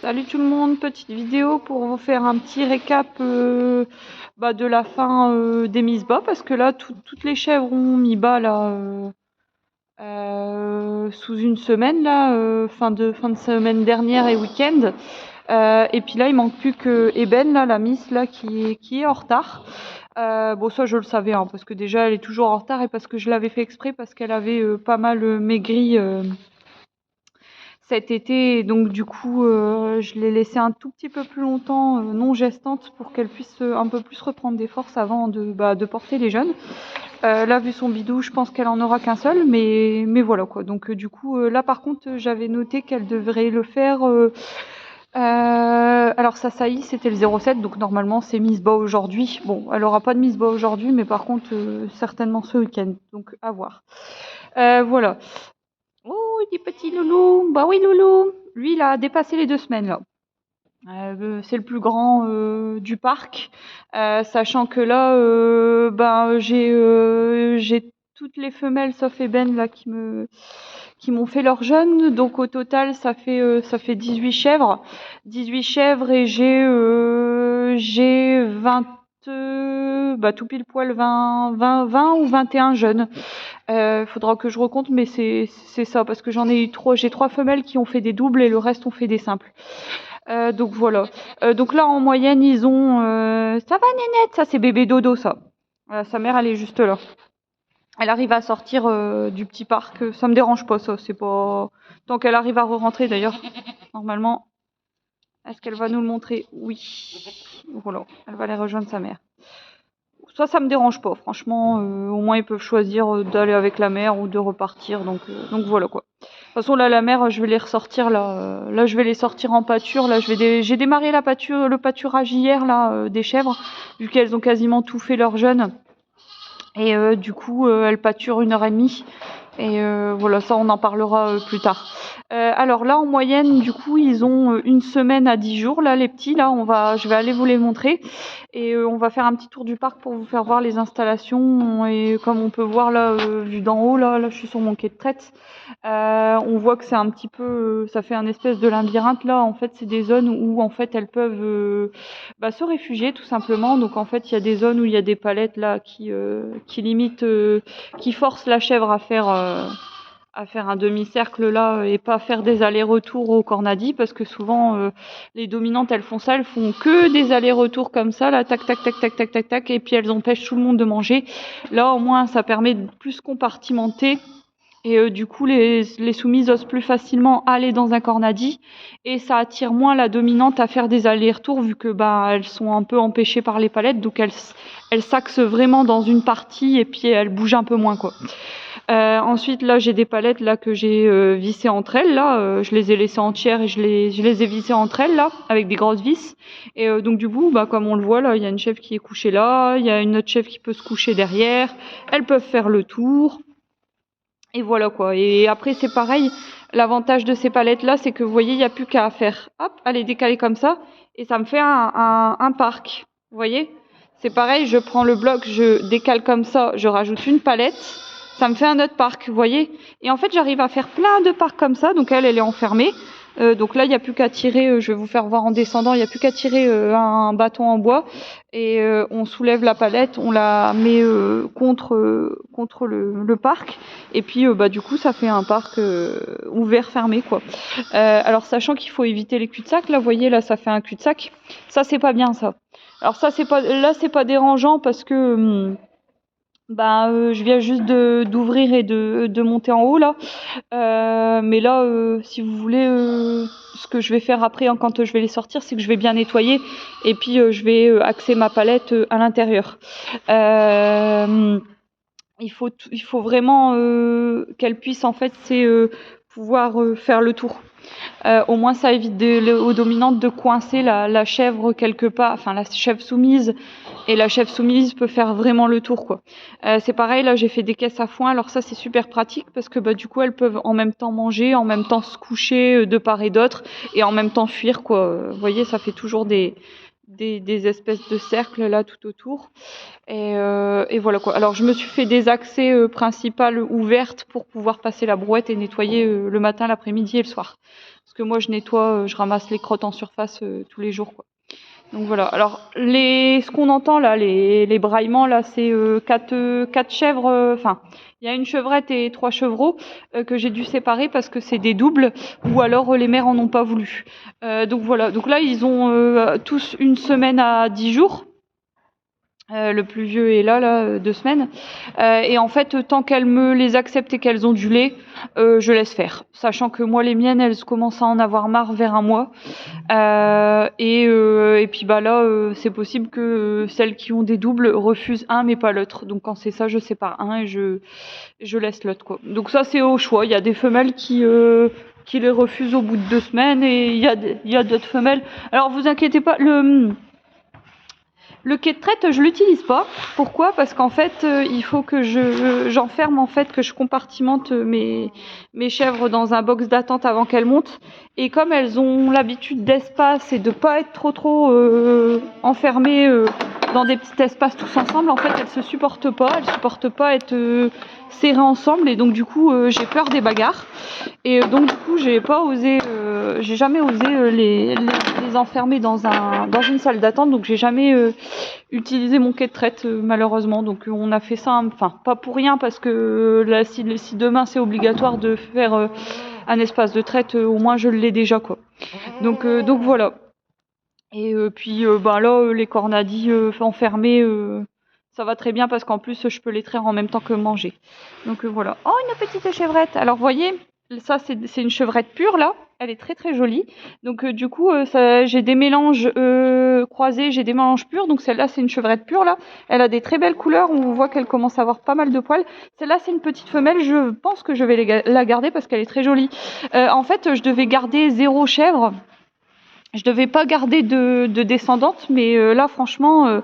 Salut tout le monde, petite vidéo pour vous faire un petit récap de la fin des mises bas parce que là toutes les chèvres ont mis bas là sous une semaine là fin de semaine dernière et week-end. Et puis là il manque plus que Eben là, la miss là qui est en retard. Bon ça je le savais hein, parce que déjà elle est toujours en retard et parce que je l'avais fait exprès parce qu'elle avait pas mal maigri cet été. Donc du coup, je l'ai laissée un tout petit peu plus longtemps non gestante pour qu'elle puisse un peu plus reprendre des forces avant de porter les jeunes. Là, vu son bidou, je pense qu'elle en aura qu'un seul, mais voilà quoi. Donc du coup, là par contre, j'avais noté qu'elle devrait le faire. Alors sa saillie c'était le 0,7, donc normalement c'est mise bas aujourd'hui. Bon, elle aura pas de mise bas aujourd'hui, mais par contre certainement ce week-end. Donc à voir. Voilà. Oh, des petits loulous. Bah oui, loulou. Lui, il a dépassé les 2 semaines, là. C'est le plus grand du parc. Sachant que là, j'ai toutes les femelles sauf Eben là qui m'ont fait leur jeune. Donc au total, ça fait 18 chèvres. 18 chèvres et j'ai 20 tout pile poil 20 ou 21 jeunes. Faudra que je recompte, mais c'est ça, parce que j'ai 3 femelles qui ont fait des doubles et le reste ont fait des simples. Donc voilà. Donc là, en moyenne, ils ont... Ça va, Nénette? Ça, c'est bébé dodo, ça. Sa mère, elle est juste là. Elle arrive à sortir du petit parc. Ça me dérange pas, ça. C'est pas... Tant qu'elle arrive à re-rentrer, d'ailleurs. Normalement, est-ce qu'elle va nous le montrer? Oui. Voilà. Elle va aller rejoindre sa mère. Ça me dérange pas, franchement. Au moins, ils peuvent choisir d'aller avec la mère ou de repartir. Donc voilà quoi. De toute façon, là, la mère, je vais les ressortir. Là, je vais les sortir en pâture. Là, j'ai démarré le pâturage hier là, des chèvres, vu qu'elles ont quasiment tout fait leur jeûne. Et du coup, elles pâturent 1 heure et demie. Et voilà, ça, on en parlera plus tard. Alors là, en moyenne, du coup, ils ont 1 semaine à 10 jours. Là, les petits, là, je vais aller vous les montrer. Et on va faire un petit tour du parc pour vous faire voir les installations. Et comme on peut voir là, vu d'en haut, là, je suis sur mon quai de traite. On voit que c'est un petit peu, ça fait un espèce de labyrinthe là. En fait, c'est des zones où en fait elles peuvent se réfugier tout simplement. Donc en fait, il y a des zones où il y a des palettes là qui limitent, qui forcent la chèvre à faire un demi-cercle là et pas faire des allers-retours au cornadi parce que souvent les dominantes elles font ça, elles font que des allers-retours comme ça là, tac tac tac tac tac tac tac et puis elles empêchent tout le monde de manger. Là au moins ça permet de plus compartimenter. Et du coup, les soumises osent plus facilement aller dans un cornadi et ça attire moins la dominante à faire des allers-retours vu que elles sont un peu empêchées par les palettes, donc elles s'axent vraiment dans une partie et puis elles bougent un peu moins quoi. Ensuite, là, j'ai des palettes là que j'ai vissées entre elles. Là, je les ai laissées entières et je les ai vissées entre elles là avec des grosses vis. Et donc du coup, comme on le voit là, il y a une chèvre qui est couchée là, il y a une autre chèvre qui peut se coucher derrière. Elles peuvent faire le tour. Et voilà quoi. Et après, c'est pareil. L'avantage de ces palettes là, c'est que vous voyez, il n'y a plus qu'à faire. Hop, à les décaler comme ça. Et ça me fait un parc. Vous voyez? C'est pareil, je prends le bloc, je décale comme ça, je rajoute une palette. Ça me fait un autre parc, vous voyez? Et en fait, j'arrive à faire plein de parcs comme ça. Donc elle est enfermée. Donc là, il n'y a plus qu'à tirer, je vais vous faire voir en descendant, il n'y a plus qu'à tirer un bâton en bois et on soulève la palette, on la met contre le parc et puis du coup ça fait un parc ouvert fermé quoi. Alors sachant qu'il faut éviter les cul-de-sac, là vous voyez là ça fait un cul-de-sac, ça c'est pas bien ça. Alors ça c'est pas dérangeant parce que je viens juste d'ouvrir et de monter en haut là. Mais là, si vous voulez, ce que je vais faire après quand je vais les sortir, c'est que je vais bien nettoyer et puis je vais axer ma palette à l'intérieur. Il faut vraiment qu'elle puisse en fait pouvoir faire le tour. Au moins ça évite aux dominantes de coincer la chèvre quelque part, enfin la chèvre soumise, et la chèvre soumise peut faire vraiment le tour quoi. C'est pareil, là j'ai fait des caisses à foin, alors ça c'est super pratique parce que du coup elles peuvent en même temps manger, en même temps se coucher de part et d'autre et en même temps fuir quoi. Vous voyez, ça fait toujours des espèces de cercles là tout autour. Et voilà quoi. Alors je me suis fait des accès principales ouvertes pour pouvoir passer la brouette et nettoyer le matin, l'après-midi et le soir. Parce que moi je nettoie, je ramasse les crottes en surface tous les jours, quoi. Donc voilà. Alors ce qu'on entend là, les braillements là, c'est quatre chèvres. Enfin, il y a une chevrette et 3 chevreaux que j'ai dû séparer parce que c'est des doubles ou alors les mères en ont pas voulu. Donc voilà. Donc là, ils ont tous une semaine à 10 jours. Le plus vieux est là, 2 semaines. Et en fait, tant qu'elles me les acceptent et qu'elles ont du lait, je laisse faire. Sachant que moi, les miennes, elles commencent à en avoir marre vers un mois. Et puis bah là, c'est possible que celles qui ont des doubles refusent un mais pas l'autre. Donc quand c'est ça, je sépare un et je laisse l'autre, quoi. Donc ça, c'est au choix. Il y a des femelles qui les refusent au bout de 2 semaines et il y a d'autres femelles. Alors vous inquiétez pas, le quai de traite, je l'utilise pas. Pourquoi? Parce qu'en fait, il faut que j'enferme, en fait, que je compartimente mes chèvres dans un box d'attente avant qu'elles montent. Et comme elles ont l'habitude d'espace et de pas être trop enfermées dans des petits espaces tous ensemble, en fait, elles se supportent pas. Elles supportent pas être serrées ensemble. Et donc, du coup, j'ai peur des bagarres. Et donc, du coup, j'ai jamais osé les enfermer dans une salle d'attente. Donc, j'ai jamais utiliser mon quai de traite, malheureusement. Donc on a fait ça, enfin pas pour rien, parce que là, si demain c'est obligatoire de faire un espace de traite, au moins je l'ai déjà, quoi. Donc voilà. Et puis bah là, les cornadis enfermés, ça va très bien parce qu'en plus je peux les traire en même temps que manger. Donc voilà. Oh, une petite chevrette. Alors voyez, ça c'est une chevrette pure là. Elle est très très jolie. Donc du coup, j'ai des mélanges croisés, j'ai des mélanges purs. Donc celle-là, c'est une chevrette pure là. Elle a des très belles couleurs. On voit qu'elle commence à avoir pas mal de poils. Celle-là, c'est une petite femelle. Je pense que je vais la garder parce qu'elle est très jolie. En fait, je devais garder 0 chèvre. Je devais pas garder de descendante, mais là, franchement,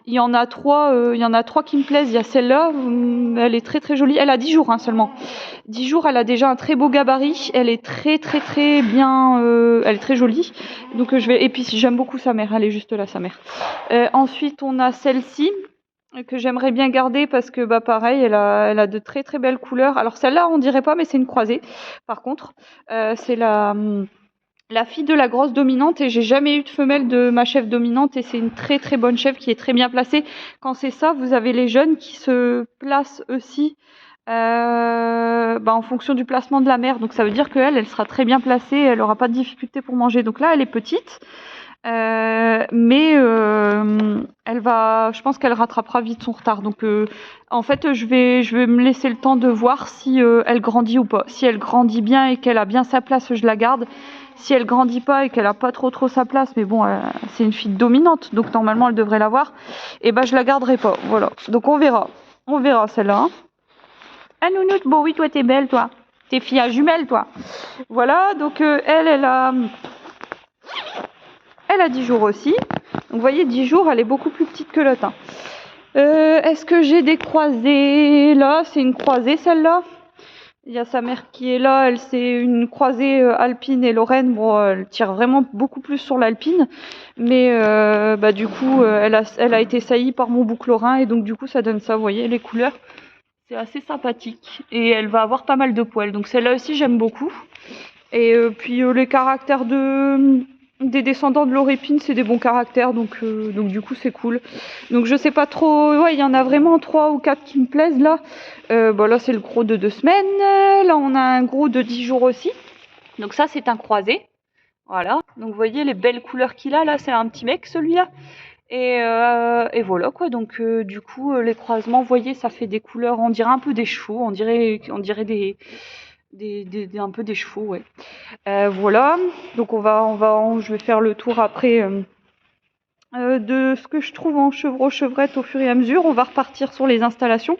il y en a 3, qui me plaisent. Il y a celle-là, elle est très très jolie. Elle a 10 jours seulement. 10 jours, elle a déjà un très beau gabarit. Elle est très très très bien, elle est très jolie. Donc et puis j'aime beaucoup sa mère. Elle est juste là, sa mère. Ensuite, on a celle-ci que j'aimerais bien garder parce que bah pareil, elle a de très très belles couleurs. Alors celle-là, on dirait pas, mais c'est une croisée. Par contre, c'est la fille de la grosse dominante, et j'ai jamais eu de femelle de ma chèvre dominante, et c'est une très très bonne chèvre qui est très bien placée. Quand c'est ça, vous avez les jeunes qui se placent aussi en fonction du placement de la mère. Donc ça veut dire qu'elle sera très bien placée, elle aura pas de difficulté pour manger. Donc là, elle est petite, mais je pense qu'elle rattrapera vite son retard. Donc en fait, je vais me laisser le temps de voir si elle grandit ou pas. Si elle grandit bien et qu'elle a bien sa place, je la garde. Si elle grandit pas et qu'elle a pas trop sa place, mais bon, c'est une fille dominante, donc normalement elle devrait l'avoir, et ben je la garderai pas. Voilà. Donc on verra celle-là. Hein. Ah nounoute, bon oui, toi t'es belle, toi. T'es fille à jumelles, toi. Voilà, donc elle a 10 jours aussi. Donc vous voyez, 10 jours, elle est beaucoup plus petite que l'autre. Hein. Est-ce que j'ai des croisées? Là, c'est une croisée, celle-là. Il y a sa mère qui est là, elle c'est une croisée alpine et lorraine. Bon, elle tire vraiment beaucoup plus sur l'alpine, mais du coup, elle a été saillie par mon bouc lorrain, et donc du coup, ça donne ça. Vous voyez, les couleurs, c'est assez sympathique, et elle va avoir pas mal de poils. Donc celle-là aussi, j'aime beaucoup. Et puis les caractères des descendants de l'orépine, c'est des bons caractères, donc du coup c'est cool. Donc je sais pas trop, ouais, il y en a vraiment 3 ou 4 qui me plaisent là. Là c'est le gros de 2 semaines, là on a un gros de 10 jours aussi. Donc ça c'est un croisé, voilà. Donc vous voyez les belles couleurs qu'il a là, c'est un petit mec celui-là. Et voilà quoi, donc du coup les croisements, vous voyez, ça fait des couleurs, on dirait un peu des chevaux, on dirait un peu des chevaux, ouais. Voilà, donc je vais faire le tour après de ce que je trouve en chevrette au fur et à mesure. On va repartir sur les installations.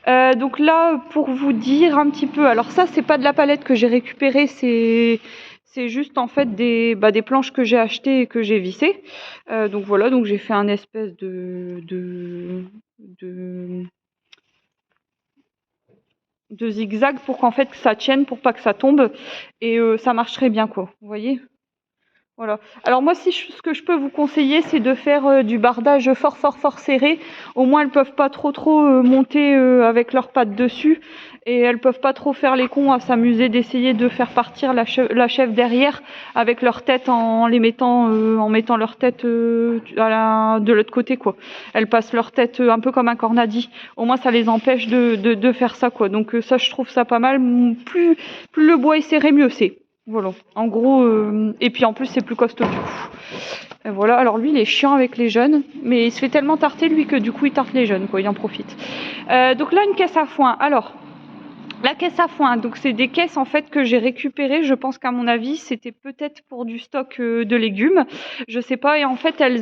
Donc là, pour vous dire un petit peu, alors ça c'est pas de la palette que j'ai récupérée, c'est juste en fait des planches que j'ai achetées et que j'ai vissées. Donc voilà, donc j'ai fait un espèce de zigzag pour qu'en fait que ça tienne, pour pas que ça tombe, et ça marche très bien, quoi. Vous voyez, Voilà. Alors moi, ce que je peux vous conseiller, c'est de faire du bardage fort serré. Au moins, elles peuvent pas trop monter avec leurs pattes dessus, et elles peuvent pas trop faire les cons à s'amuser d'essayer de faire partir la chèvre derrière avec leur tête en mettant leur tête de l'autre côté, quoi. Elles passent leur tête un peu comme un cornadi. Au moins, ça les empêche de faire ça, quoi. Donc ça, je trouve ça pas mal. Plus le bois est serré, mieux c'est. Voilà, en gros, et puis en plus c'est plus costaud du coup. Et voilà, alors lui il est chiant avec les jeunes, mais il se fait tellement tarter lui que du coup il tarte les jeunes, quoi, il en profite. Donc là une caisse à foin, alors... La caisse à foin, donc c'est des caisses en fait que j'ai récupérées. Je pense qu'à mon avis c'était peut-être pour du stock de légumes, je sais pas. Et en fait elles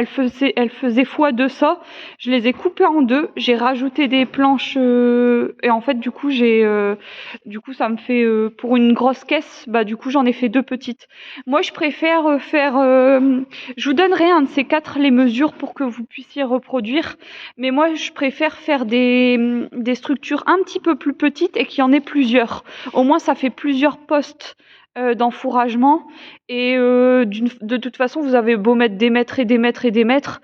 faisaient foi de ça. Je les ai coupées en deux. J'ai rajouté des planches et en fait du coup ça me fait pour une grosse caisse. Bah du coup j'en ai fait deux petites. Moi je préfère je vous donnerai un de ces quatre les mesures pour que vous puissiez reproduire. Mais moi je préfère faire des structures un petit peu plus petites et qu'il y en ait plusieurs. Au moins, ça fait plusieurs postes d'enfourragement. Et de toute façon, vous avez beau mettre des mètres et des mètres et des mètres.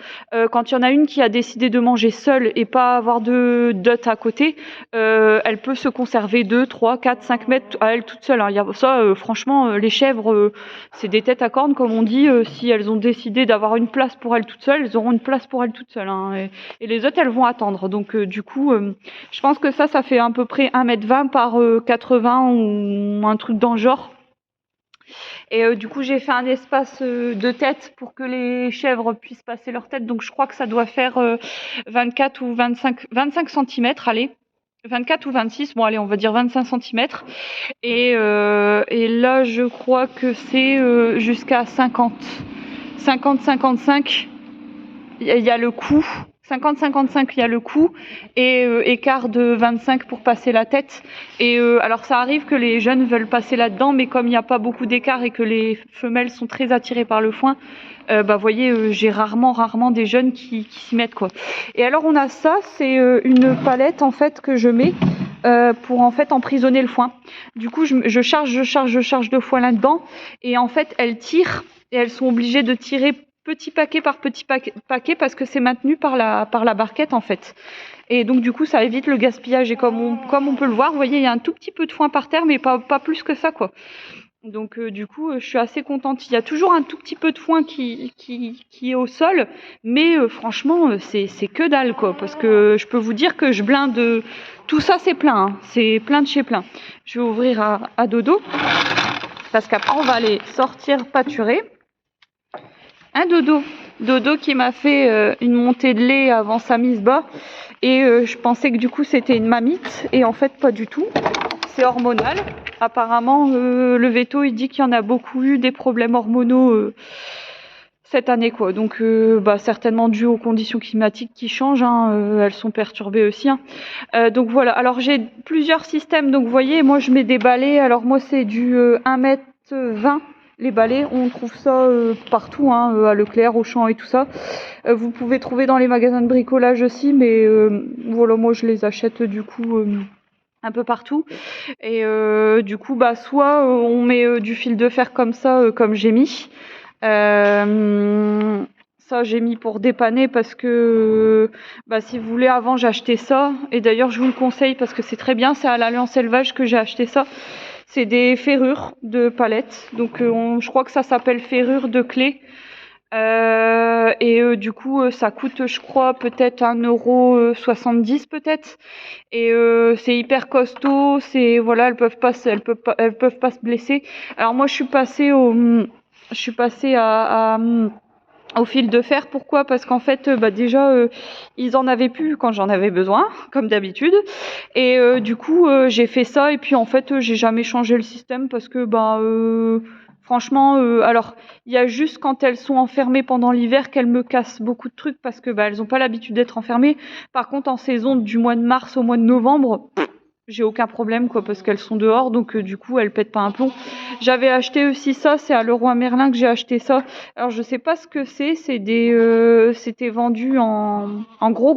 Quand il y en a une qui a décidé de manger seule et pas avoir de dot à côté, elle peut se conserver 2, 3, 4, 5 mètres à elle toute seule. Hein. Il y a ça, franchement, les chèvres, c'est des têtes à cornes, comme on dit. Si elles ont décidé d'avoir une place pour elles toutes seules, elles auront une place pour elles toutes seules. Hein. Et les autres, elles vont attendre. Donc, du coup, je pense que ça fait à peu près 1,20 m par 80 ou un truc dans le genre. Et du coup, j'ai fait un espace de tête pour que les chèvres puissent passer leur tête. Donc, je crois que ça doit faire 24 ou 25 cm, allez. 24 ou 26, bon allez, on va dire 25 cm. Et là, je crois que c'est jusqu'à 50. 50-55, il y a le cou. 50-55, il y a le cou, et écart de 25 pour passer la tête. Et alors ça arrive que les jeunes veulent passer là-dedans, mais comme il n'y a pas beaucoup d'écart et que les femelles sont très attirées par le foin, vous voyez, j'ai rarement des jeunes qui s'y mettent, quoi. Et alors on a ça, c'est une palette en fait que je mets pour en fait emprisonner le foin. Du coup, je charge de foin là-dedans, et en fait elles tirent, et elles sont obligées de tirer petit paquet par petit paquet parce que c'est maintenu par la barquette en fait. Et donc du coup ça évite le gaspillage, et comme on peut le voir, vous voyez, il y a un tout petit peu de foin par terre, mais pas plus que ça, quoi. Donc du coup je suis assez contente. Il y a toujours un tout petit peu de foin qui est au sol, mais franchement c'est que dalle, quoi, parce que je peux vous dire que je blinde tout ça, c'est plein, hein. C'est plein de chez plein. Je vais ouvrir à Dodo parce qu'après on va aller sortir pâturer. Un Dodo qui m'a fait une montée de lait avant sa mise bas, et je pensais que du coup c'était une mamite, et en fait pas du tout, c'est hormonal. Apparemment le véto il dit qu'il y en a beaucoup eu des problèmes hormonaux cette année, quoi. Donc certainement dû aux conditions climatiques qui changent, hein. Elles sont perturbées aussi, hein. Donc voilà, alors j'ai plusieurs systèmes. Donc vous voyez, moi je mets des balais. Alors moi c'est du 1,20 m. Les balais, on trouve ça partout, hein, à Leclerc, Auchan et tout ça. Vous pouvez trouver dans les magasins de bricolage aussi, mais voilà, moi je les achète du coup un peu partout. Et du coup, soit on met du fil de fer comme ça, comme j'ai mis. Ça j'ai mis pour dépanner parce que si vous voulez, avant j'achetais ça, et d'ailleurs je vous le conseille parce que c'est très bien, c'est à l'Alliance Élevage que j'ai acheté ça. C'est des ferrures de palettes, donc je crois que ça s'appelle ferrure de clé. Et du coup ça coûte, je crois, peut-être 1,70 € peut-être. Et c'est hyper costaud, c'est voilà, elles peuvent pas se blesser. Alors moi je suis passée au fil de fer. Pourquoi ? Parce qu'en fait, déjà, ils en avaient plus quand j'en avais besoin, comme d'habitude. Et du coup, j'ai fait ça. Et puis, en fait, j'ai jamais changé le système parce que, franchement, alors, il y a juste quand elles sont enfermées pendant l'hiver qu'elles me cassent beaucoup de trucs parce que, elles ont pas l'habitude d'être enfermées. Par contre, en saison du mois de mars au mois de novembre, j'ai aucun problème, quoi, parce qu'elles sont dehors, donc du coup elles pètent pas un plomb. J'avais acheté aussi ça, c'est à Leroy Merlin que j'ai acheté ça. Alors je sais pas ce que c'est c'était vendu en gros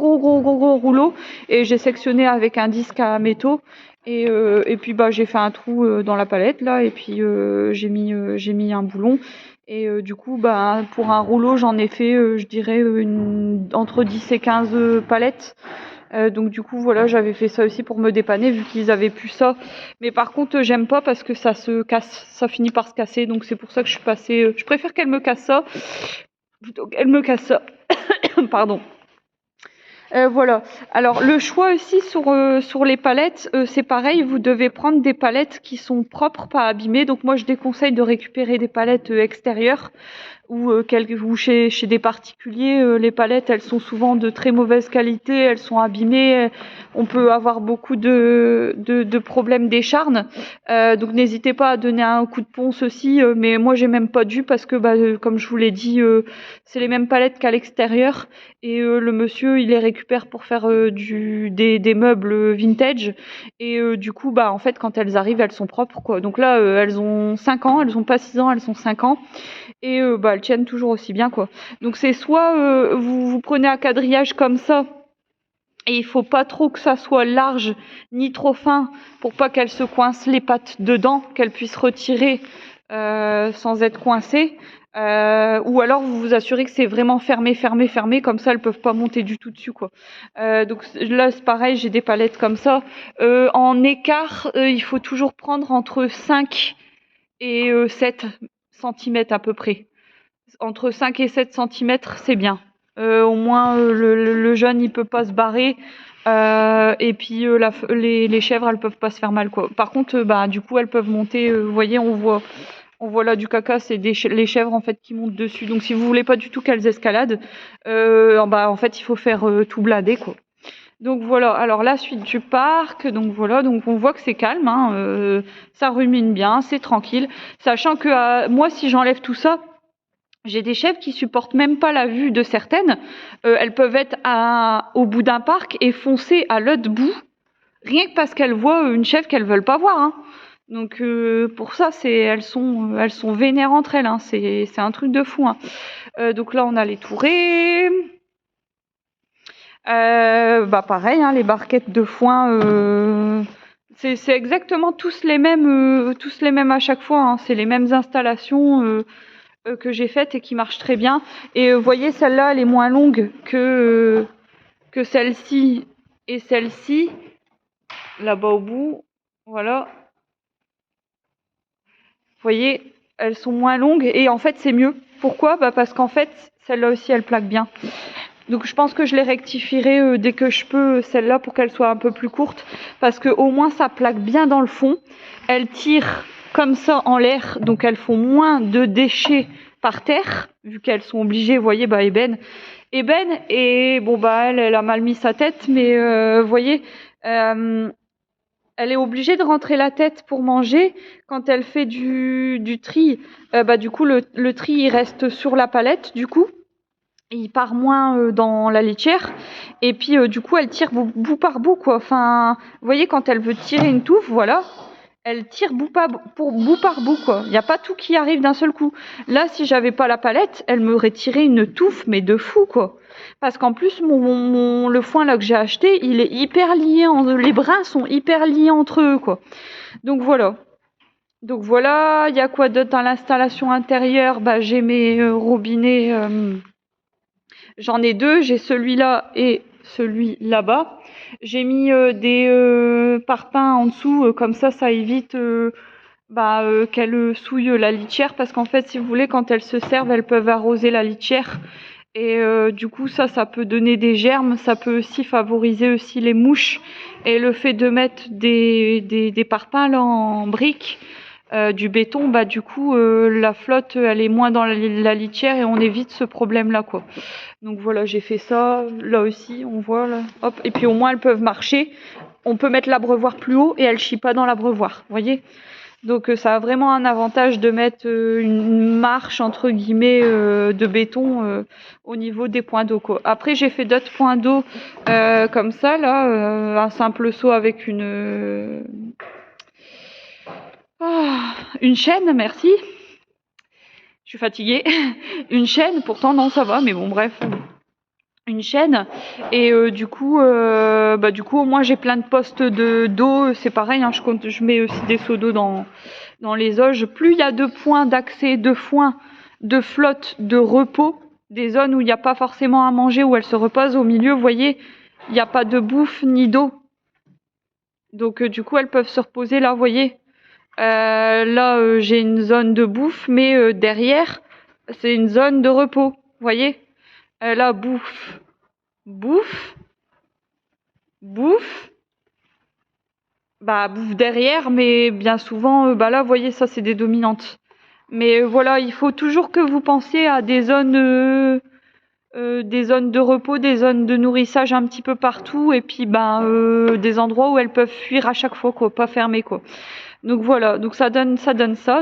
rouleau, et j'ai sectionné avec un disque à métaux, Et puis bah j'ai fait un trou dans la palette là, et puis j'ai mis un boulon. Et du coup, bah, pour un rouleau, j'en ai fait, je dirais, entre 10 et 15 palettes. Donc du coup, voilà, j'avais fait ça aussi pour me dépanner, vu qu'ils avaient plus ça. Mais par contre, j'aime pas parce que ça se casse, ça finit par se casser. Donc c'est pour ça que je suis passée. Je préfère qu'elle me casse ça plutôt qu'elle me casse ça. Pardon. Voilà. Alors le choix aussi sur les palettes, c'est pareil, vous devez prendre des palettes qui sont propres, pas abîmées. Donc moi je déconseille de récupérer des palettes extérieures ou chez des particuliers. Les palettes, elles sont souvent de très mauvaise qualité, elles sont abîmées, on peut avoir beaucoup de problèmes d'écharne. Donc n'hésitez pas à donner un coup de ponce aussi, mais moi j'ai même pas dû parce que comme je vous l'ai dit, c'est les mêmes palettes qu'à l'extérieur, et le monsieur il les récupère pour faire des meubles vintage, et du coup bah en fait quand elles arrivent elles sont propres quoi. Donc là elles ont 5 ans, elles ont pas 6 ans, elles ont 5 ans, et bah elles tiennent toujours aussi bien quoi. Donc c'est soit vous prenez un quadrillage comme ça, et il faut pas trop que ça soit large ni trop fin pour pas qu'elle se coince les pattes dedans, qu'elle puisse retirer sans être coincée. Ou alors vous vous assurez que c'est vraiment fermé, comme ça elles peuvent pas monter du tout dessus quoi. Donc là c'est pareil, j'ai des palettes comme ça. En écart, il faut toujours prendre entre 5 et 7 centimètres à peu près. Entre 5 et 7 centimètres, c'est bien. Au moins, le jeune, il peut pas se barrer. Et puis, les chèvres, elles peuvent pas se faire mal, quoi. Par contre, bah, du coup, elles peuvent monter. Vous voyez, on voit là du caca, c'est les chèvres, en fait, qui montent dessus. Donc, si vous voulez pas du tout qu'elles escaladent, bah, en fait, il faut faire tout blader, quoi. Donc voilà, alors la suite du parc, donc voilà, donc on voit que c'est calme, hein, ça rumine bien, c'est tranquille. Sachant que moi, si j'enlève tout ça, j'ai des chèvres qui supportent même pas la vue de certaines. Elles peuvent être au bout d'un parc et foncer à l'autre bout, rien que parce qu'elles voient une chèvre qu'elles veulent pas voir, hein. Donc pour ça, elles sont vénères entre elles, hein. C'est un truc de fou, hein. Donc là, on a les tourées. Bah pareil, hein, les barquettes de foin. C'est exactement tous les mêmes à chaque fois, hein. C'est les mêmes installations que j'ai faites et qui marchent très bien. Et vous voyez, celle-là, elle est moins longue que celle-ci et celle-ci, là-bas au bout. Voilà. Vous voyez, elles sont moins longues et en fait, c'est mieux. Pourquoi? Bah parce qu'en fait, celle-là aussi, elle plaque bien. Donc je pense que je les rectifierai dès que je peux, celle-là, pour qu'elle soit un peu plus courte, parce que au moins ça plaque bien dans le fond. Elles tirent comme ça en l'air, donc elles font moins de déchets par terre, vu qu'elles sont obligées, vous voyez, bah Ébène, et bon bah elle a mal mis sa tête, mais vous voyez, elle est obligée de rentrer la tête pour manger. Quand elle fait du tri, bah du coup le tri il reste sur la palette, du coup il part moins dans la litière, et puis du coup elle tire bout par bout quoi. Enfin, vous voyez, quand elle veut tirer une touffe, voilà, elle tire bout par bout quoi. Il n'y a pas tout qui arrive d'un seul coup. Là, si j'avais pas la palette, elle m'aurait tiré une touffe mais de fou quoi. Parce qu'en plus le foin là que j'ai acheté, il est hyper lié, les brins sont hyper liés entre eux quoi. Donc voilà. Il y a quoi d'autre dans l'installation intérieure? Bah j'ai mes robinets. J'en ai deux, j'ai celui-là et celui là-bas. J'ai mis des parpaings en dessous, comme ça évite qu'elles souillent la litière, parce qu'en fait, si vous voulez, quand elles se servent, elles peuvent arroser la litière. Et du coup, ça peut donner des germes, ça peut aussi favoriser aussi les mouches. Et le fait de mettre des parpaings là en briques, du béton, bah du coup la flotte elle est moins dans la litière et on évite ce problème là quoi. Donc voilà, j'ai fait ça. Là aussi on voit là, hop, et puis au moins elles peuvent marcher. On peut mettre l'abreuvoir plus haut et elles chient pas dans l'abreuvoir, vous voyez. Donc ça a vraiment un avantage de mettre une marche entre guillemets de béton au niveau des points d'eau quoi. Après j'ai fait d'autres points d'eau comme ça là, un simple seau avec une chaîne, merci. Je suis fatiguée. Une chaîne, pourtant non, ça va, mais bon, bref. une chaîne et du coup au moins j'ai plein de postes d'eau, c'est pareil, hein, je mets aussi des seaux d'eau dans les auges. Plus il y a de points d'accès, de foin, de flotte, de repos, des zones où il n'y a pas forcément à manger, où elles se reposent au milieu, vous voyez, il n'y a pas de bouffe ni d'eau. Donc du coup elles peuvent se reposer là, vous voyez. Là j'ai une zone de bouffe, mais derrière c'est une zone de repos, vous voyez. Là bouffe, bouffe, bouffe, bouffe derrière, mais bien souvent, là, vous voyez, ça, c'est des dominantes. Mais voilà, il faut toujours que vous pensiez à des zones de repos, des zones de nourrissage un petit peu partout, et puis des endroits où elles peuvent fuir à chaque fois, quoi, pas fermer, quoi. Donc voilà, donc ça donne ça,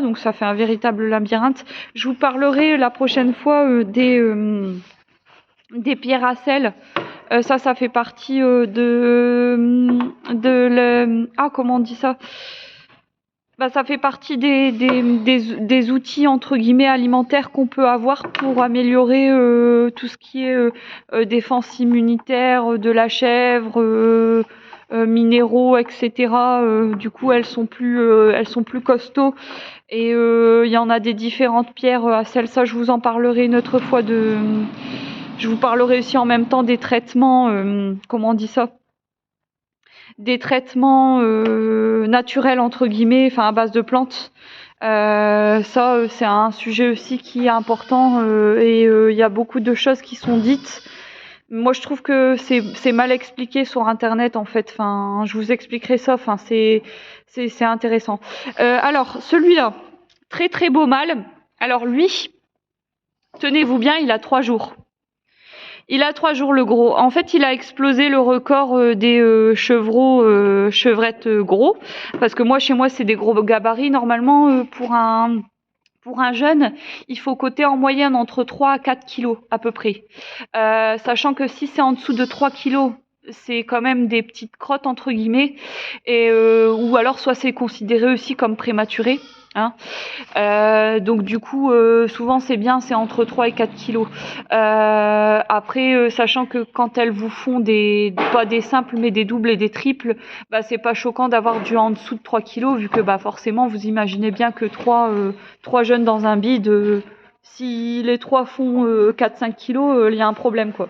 donc ça fait un véritable labyrinthe. Je vous parlerai la prochaine fois des pierres à sel. Ça fait partie comment on dit ça? Ça fait partie des outils entre guillemets alimentaires qu'on peut avoir pour améliorer tout ce qui est défense immunitaire de la chèvre, minéraux, etc. Du coup, elles sont plus costauds. Et il y en a des différentes pierres à sel. Ça, je vous en parlerai une autre fois je vous parlerai aussi en même temps des traitements, comment on dit ça? Des traitements naturels entre guillemets, enfin à base de plantes. C'est un sujet aussi qui est important et il y a beaucoup de choses qui sont dites. Moi, je trouve que c'est mal expliqué sur Internet en fait. Enfin, je vous expliquerai ça. Enfin, c'est intéressant. Alors, celui-là, très très beau mâle. Alors lui, tenez-vous bien, il a 3 jours. Il a 3 jours le gros. En fait, il a explosé le record des chevreaux, chevrettes gros. Parce que moi, chez moi, c'est des gros gabarits. Normalement, pour un jeune, il faut coter en moyenne entre 3 à 4 kilos à peu près. Sachant que si c'est en dessous de 3 kilos, c'est quand même des petites crottes entre guillemets. Ou alors soit c'est considéré aussi comme prématuré. Hein. Donc du coup, souvent c'est bien, c'est entre 3 et 4 kilos. Après, sachant que quand elles vous font pas des simples, mais des doubles et des triples, c'est pas choquant d'avoir du en dessous de 3 kilos, vu que forcément, vous imaginez bien que 3 jeunes dans un bide, si les 3 font 4-5 kilos, il y a un problème, quoi.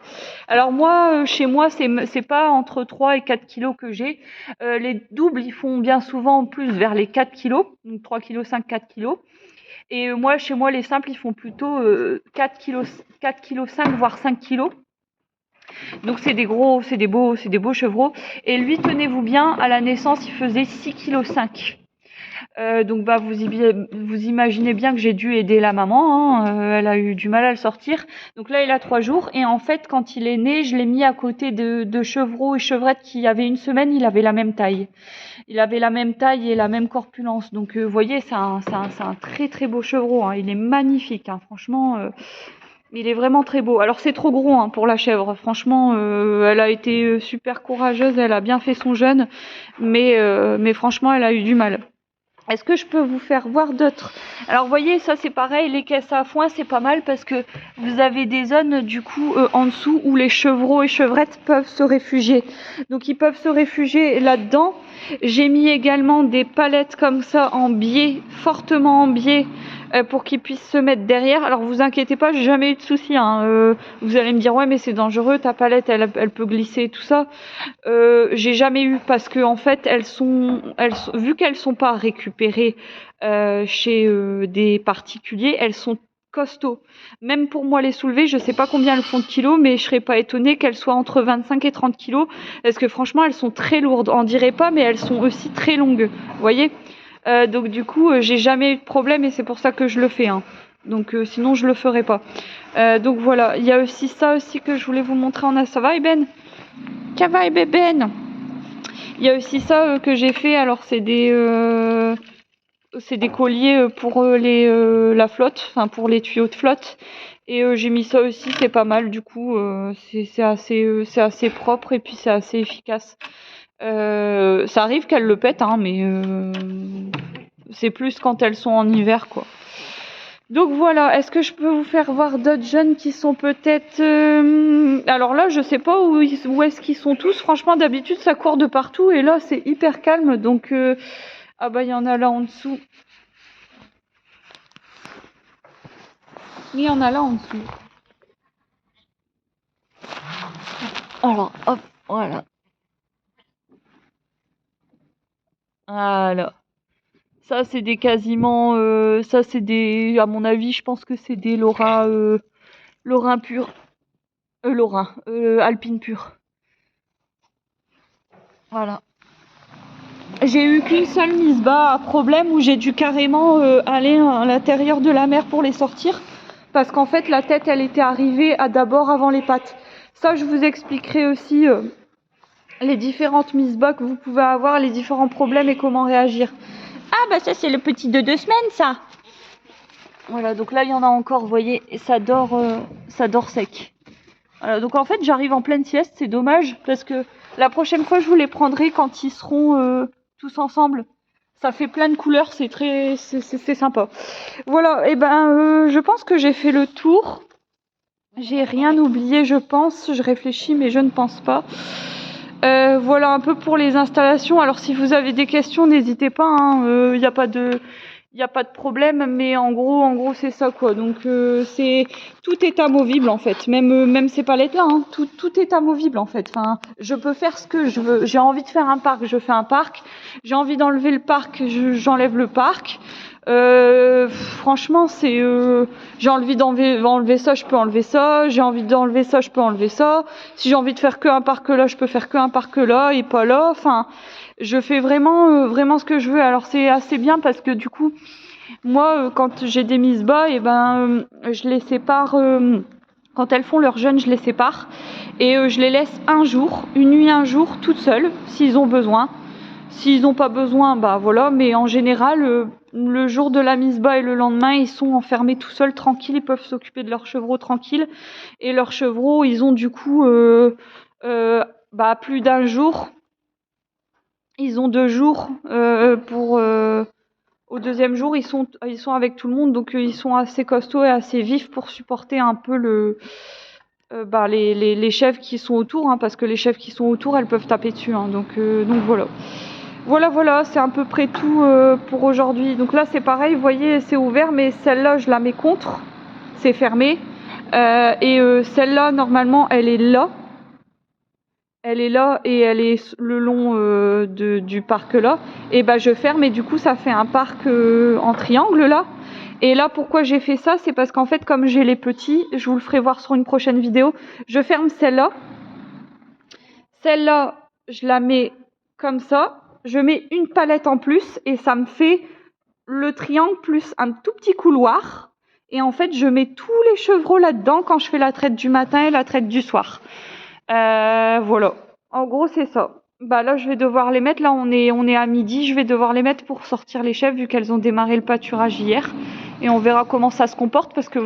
Alors moi, chez moi, c'est pas entre 3 et 4 kilos que j'ai. Les doubles, ils font bien souvent plus vers les 4 kilos, donc 3 kilos 5, 4 kilos. Et moi, chez moi, les simples, ils font plutôt 4 kilos 5, voire 5 kilos. Donc c'est des beaux chevreaux. Et lui, tenez-vous bien, à la naissance, il faisait 6 kilos 5. Donc vous imaginez bien que j'ai dû aider la maman, hein, elle a eu du mal à le sortir. Donc là il a 3 jours et en fait quand il est né, je l'ai mis à côté de chevreaux et chevrettes qui avaient 1 semaine, il avait la même taille. Il avait la même taille et la même corpulence. Donc vous voyez, c'est un très très beau chevreau, hein. Il est magnifique, hein. Franchement. Il est vraiment très beau. Alors c'est trop gros, hein, pour la chèvre. Franchement, elle a été super courageuse, elle a bien fait son jeûne, mais franchement elle a eu du mal. Est-ce que je peux vous faire voir d'autres? Alors vous voyez, ça c'est pareil, les caisses à foin c'est pas mal parce que vous avez des zones du coup en dessous où les chevreaux et chevrettes peuvent se réfugier. Donc ils peuvent se réfugier là-dedans. J'ai mis également des palettes comme ça en biais, fortement en biais, pour qu'ils puissent se mettre derrière. Alors vous inquiétez pas, j'ai jamais eu de soucis, hein. Vous allez me dire ouais mais c'est dangereux, ta palette elle peut glisser tout ça. J'ai jamais eu parce que en fait vu qu'elles sont pas récupérées chez des particuliers, elles sont costauds. Même pour moi les soulever, je sais pas combien elles font de kilos, mais je serais pas étonnée qu'elles soient entre 25 et 30 kilos, parce que franchement elles sont très lourdes. On dirait pas, mais elles sont aussi très longues. Vous voyez. Donc du coup, j'ai jamais eu de problème et c'est pour ça que je le fais. Hein. Donc sinon je le ferais pas. Donc voilà, il y a aussi ça aussi que je voulais vous montrer en ça va Ben. Cavaille Ben. Il y a aussi ça que j'ai fait. Alors c'est des colliers pour la flotte, enfin pour les tuyaux de flotte. Et j'ai mis ça aussi, c'est pas mal du coup. C'est assez propre et puis c'est assez efficace. Ça arrive qu'elles le pètent, hein, mais c'est plus quand elles sont en hiver, quoi. Donc voilà, est-ce que je peux vous faire voir d'autres jeunes qui sont peut-être... Alors là, je sais pas où est-ce qu'ils sont tous. Franchement, d'habitude, ça court de partout. Et là, c'est hyper calme. Donc, ah bah, il y en a là en dessous. Il y en a là en dessous. Alors, hop, voilà. Voilà. Ça, c'est des quasiment... ça, c'est des... À mon avis, je pense que c'est des Lorrain pur. Alpine pur. Voilà. J'ai eu qu'une seule mise bas à problème où j'ai dû carrément aller à l'intérieur de la mer pour les sortir. Parce qu'en fait, la tête, elle était arrivée d'abord avant les pattes. Ça, je vous expliquerai aussi les différentes mises bas que vous pouvez avoir, les différents problèmes et comment réagir. Ah bah ça, c'est le petit de 2 semaines, ça. Voilà, donc là, il y en a encore, vous voyez, et ça dort sec. Voilà, donc en fait, j'arrive en pleine sieste, c'est dommage, parce que la prochaine fois, je vous les prendrai quand ils seront tous ensemble. Ça fait plein de couleurs, c'est sympa. Voilà, et ben, je pense que j'ai fait le tour. J'ai rien oublié, je pense. Je réfléchis, mais je ne pense pas. Voilà un peu pour les installations. Alors, si vous avez des questions, n'hésitez pas. Il n'y a pas de problème, mais en gros, c'est ça quoi. Donc, tout est amovible en fait. Même ces palettes là, tout est amovible en fait. Enfin, je peux faire ce que je veux. J'ai envie de faire un parc, je fais un parc. J'ai envie d'enlever le parc, j'enlève le parc. Franchement, j'ai envie d'enlever ça, je peux enlever ça. J'ai envie d'enlever ça, je peux enlever ça. Si j'ai envie de faire qu'un parc là, je peux faire qu'un parc là et pas là. Enfin, je fais vraiment ce que je veux. Alors c'est assez bien parce que du coup, moi, quand j'ai des mises bas, et ben, je les sépare. Quand elles font leur jeûne, je les sépare et je les laisse une nuit, un jour, toutes seules, s'ils ont besoin. S'ils n'ont pas besoin, bah voilà. Mais en général, le jour de la mise bas et le lendemain, ils sont enfermés tout seuls, tranquilles. Ils peuvent s'occuper de leurs chevreaux tranquilles. Et leurs chevreaux, ils ont du coup plus d'un jour. Ils ont 2 jours au deuxième jour, ils sont avec tout le monde, donc ils sont assez costauds et assez vifs pour supporter un peu les chèvres qui sont autour, parce que les chèvres qui sont autour, elles peuvent taper dessus, donc voilà. Voilà, c'est à peu près tout pour aujourd'hui. Donc là, c'est pareil, vous voyez, c'est ouvert, mais celle-là, je la mets contre, c'est fermé. Celle-là, normalement, elle est là. Elle est là et elle est le long du parc là. Et bah je ferme et du coup ça fait un parc en triangle là. Et là pourquoi j'ai fait ça, c'est parce qu'en fait comme j'ai les petits, je vous le ferai voir sur une prochaine vidéo, je ferme celle-là. Celle-là, je la mets comme ça. Je mets une palette en plus et ça me fait le triangle plus un tout petit couloir. Et en fait je mets tous les chevreaux là-dedans quand je fais la traite du matin et la traite du soir. Voilà. En gros, c'est ça. Bah là, je vais devoir les mettre. Là, on est à midi. Je vais devoir les mettre pour sortir les chèvres vu qu'elles ont démarré le pâturage hier. Et on verra comment ça se comporte parce que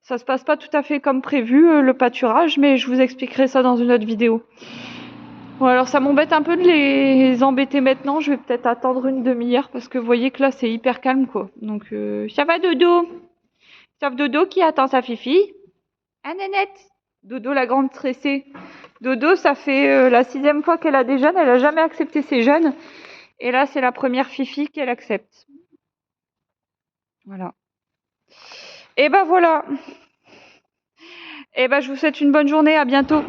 ça se passe pas tout à fait comme prévu le pâturage, mais je vous expliquerai ça dans une autre vidéo. Bon, alors ça m'embête un peu de les embêter maintenant. Je vais peut-être attendre une demi-heure parce que vous voyez que là, c'est hyper calme quoi. Donc ça va Dodo. Sauf Dodo qui attend sa fifi. Ah Nénette. Dodo, la grande stressée. Dodo, ça fait la 6e fois qu'elle a des jeunes. Elle a jamais accepté ses jeunes. Et là, c'est la première fifi qu'elle accepte. Voilà. Et ben voilà. Et ben je vous souhaite une bonne journée. À bientôt.